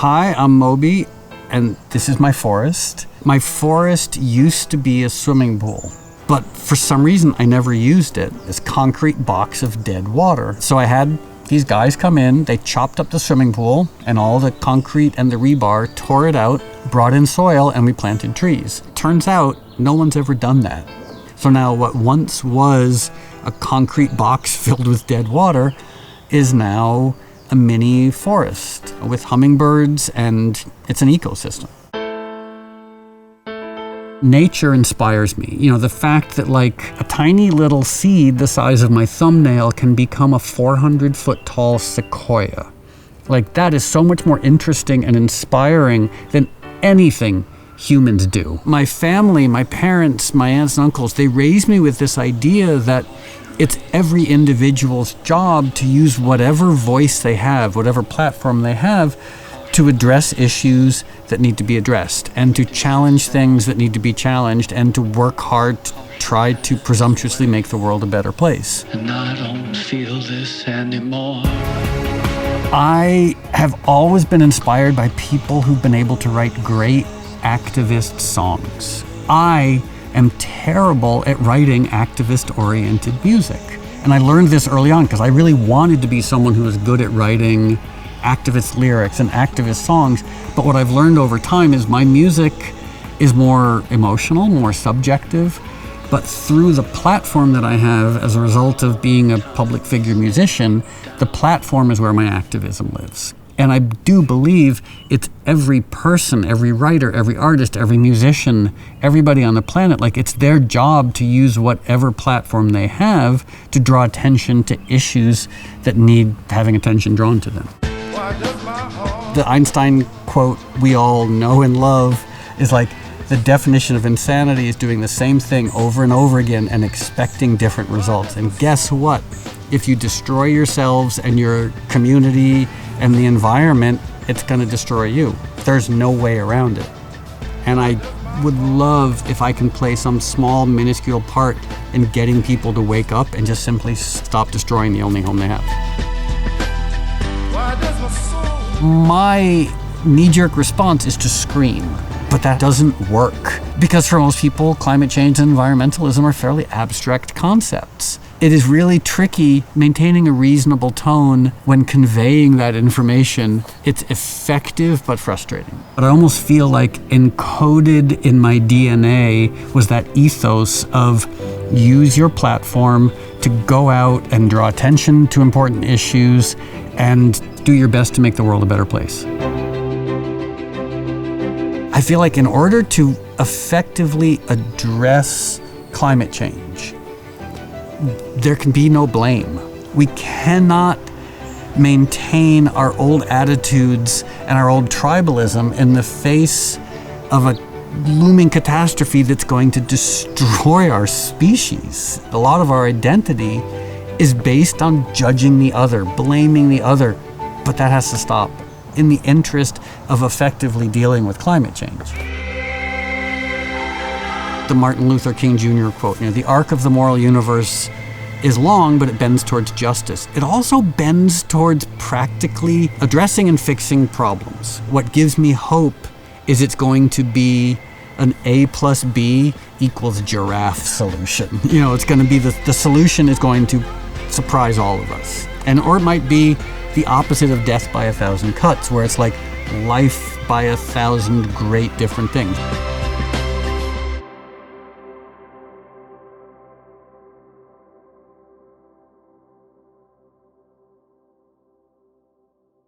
Hi, I'm Moby, and this is my forest. My forest used to be a swimming pool, but for some reason I never used it. This concrete box of dead water. So I had these guys come in, they chopped up the swimming pool and all the concrete and the rebar, tore it out, brought in soil, and we planted trees. Turns out no one's ever done that. So now what once was a concrete box filled with dead water is now a mini forest with hummingbirds, and it's an ecosystem. Nature inspires me. You know, the fact that like a tiny little seed the size of my thumbnail can become a 400-foot tall sequoia. Like, that is so much more interesting and inspiring than anything humans do. My family, my parents, my aunts and uncles, they raised me with this idea that it's every individual's job to use whatever voice they have, whatever platform they have, to address issues that need to be addressed, and to challenge things that need to be challenged, and to work hard to try to presumptuously make the world a better place. And I don't feel this anymore. I have always been inspired by people who've been able to write great activist songs. I am terrible at writing activist-oriented music. And I learned this early on because I really wanted to be someone who was good at writing activist lyrics and activist songs. But what I've learned over time is my music is more emotional, more subjective. But through the platform that I have as a result of being a public figure musician, the platform is where my activism lives. And I do believe it's every person, every writer, every artist, every musician, everybody on the planet, like it's their job to use whatever platform they have to draw attention to issues that need having attention drawn to them. The Einstein quote we all know and love is like, the definition of insanity is doing the same thing over and over again and expecting different results. And guess what? If you destroy yourselves and your community and the environment, it's going to destroy you. There's no way around it. And I would love if I can play some small, minuscule part in getting people to wake up and just simply stop destroying the only home they have. My knee-jerk response is to scream, but that doesn't work. Because for most people, climate change and environmentalism are fairly abstract concepts. It is really tricky maintaining a reasonable tone when conveying that information. It's effective but frustrating. But I almost feel like encoded in my DNA was that ethos of use your platform to go out and draw attention to important issues and do your best to make the world a better place. I feel like in order to effectively address climate change, there can be no blame. We cannot maintain our old attitudes and our old tribalism in the face of a looming catastrophe that's going to destroy our species. A lot of our identity is based on judging the other, blaming the other, but that has to stop in the interest of effectively dealing with climate change. The Martin Luther King Jr. quote, the arc of the moral universe is long, but it bends towards justice. It also bends towards practically addressing and fixing problems. What gives me hope is it's going to be an A plus B equals giraffe solution. It's going to be the solution is going to surprise all of us. Or it might be the opposite of death by 1,000 cuts, where it's like life by 1,000 great different things.